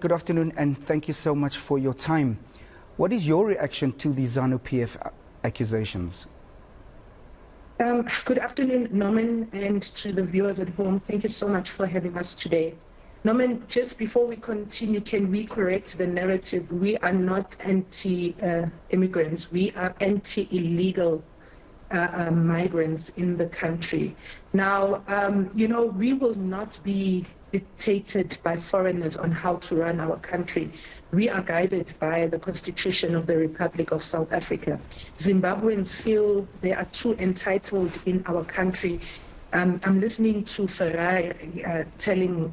Good afternoon, and thank you so much for your time. What is your reaction to the ZANU-PF accusations? Good afternoon, Norman, and to the viewers at home. Thank you so much for having us today. Norman, just before we continue, can we correct the narrative? We are not anti-immigrants. We are anti-illegal migrants in the country. Now, we will not be dictated by foreigners on how to run our country. We are guided by the Constitution of the Republic of South Africa. Zimbabweans feel they are too entitled in our country. I'm listening to Farai telling,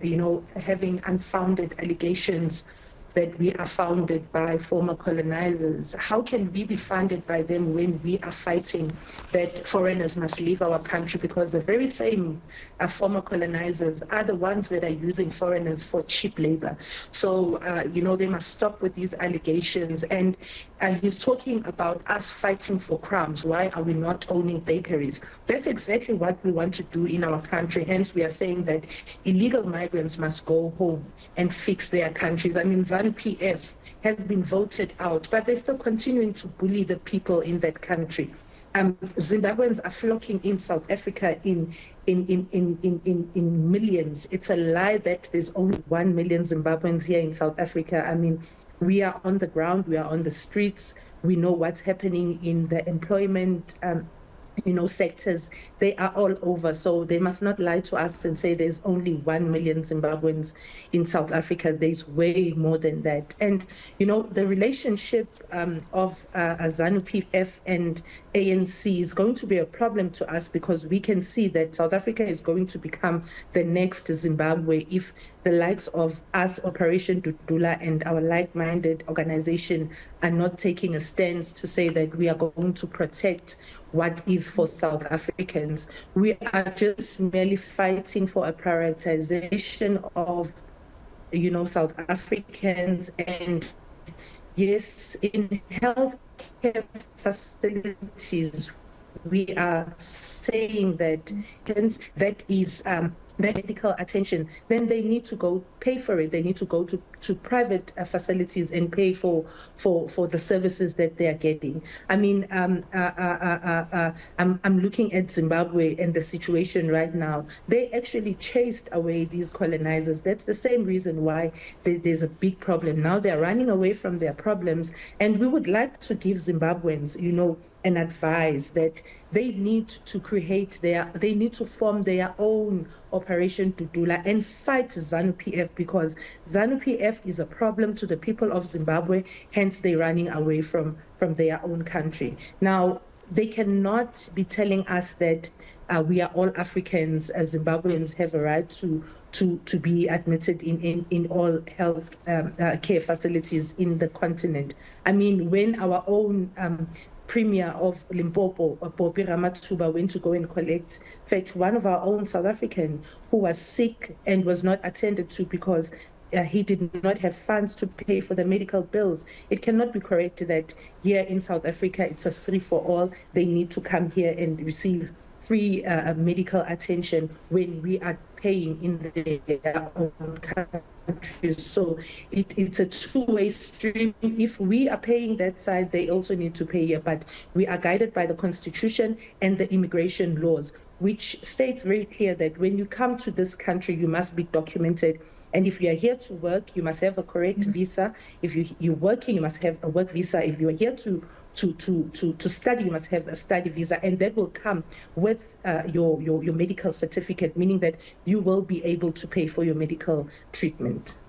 having unfounded allegations that we are founded by former colonizers. How can we be funded by them when we are fighting that foreigners must leave our country? Because the very same former colonizers are the ones that are using foreigners for cheap labor. So, they must stop with these allegations. And he's talking about us fighting for crumbs. Why are we not owning bakeries? That's exactly what we want to do in our country. Hence, we are saying that illegal migrants must go home and fix their countries. I mean, ZANU-PF has been voted out, but they're still continuing to bully the people in that country. Zimbabweans are flocking in South Africa in millions. It's a lie that there's only 1 million Zimbabweans here in South Africa. I mean, we are on the ground, we are on the streets, we know what's happening in the employment sectors. They are all over. So they must not lie to us and say there's only 1 million Zimbabweans in South Africa. There's way more than that. And, the relationship of ZANU-PF and ANC is going to be a problem to us, because we can see that South Africa is going to become the next Zimbabwe if the likes of us, Operation Dudula, and our like-minded organization are not taking a stance to say that we are going to protect what is for South Africans. We are just merely fighting for a prioritization of, South Africans. And yes, in healthcare facilities, we are saying that that is medical attention, then they need to go pay for it. They need to go to private facilities and pay for the services that they are getting. I mean, I'm looking at Zimbabwe and the situation right now. They actually chased away these colonizers. That's the same reason why there's a big problem. Now they're running away from their problems, and we would like to give Zimbabweans, an advice that they need to form their own Operation Dudula and fight ZANU-PF, because ZANU-PF is a problem to the people of Zimbabwe, hence they're running away from their own country. Now, they cannot be telling us that we are all Africans, as Zimbabweans have a right to be admitted in all health care facilities in the continent. I mean, when our own Premier of Limpopo, Bobi Ramathuba, went to go and fetch one of our own South African who was sick and was not attended to because he did not have funds to pay for the medical bills. It cannot be correct that here in South Africa it's a free for all. They need to come here and receive free medical attention when we are paying in their own countries. So it's a two-way stream. If we are paying that side, they also need to pay here. But we are guided by the Constitution and the immigration laws, which states very clear that when you come to this country, you must be documented. And if you are here to work, you must have a correct visa. If you're working, you must have a work visa. If you are here to study, you must have a study visa, and that will come with your medical certificate, meaning that you will be able to pay for your medical treatment.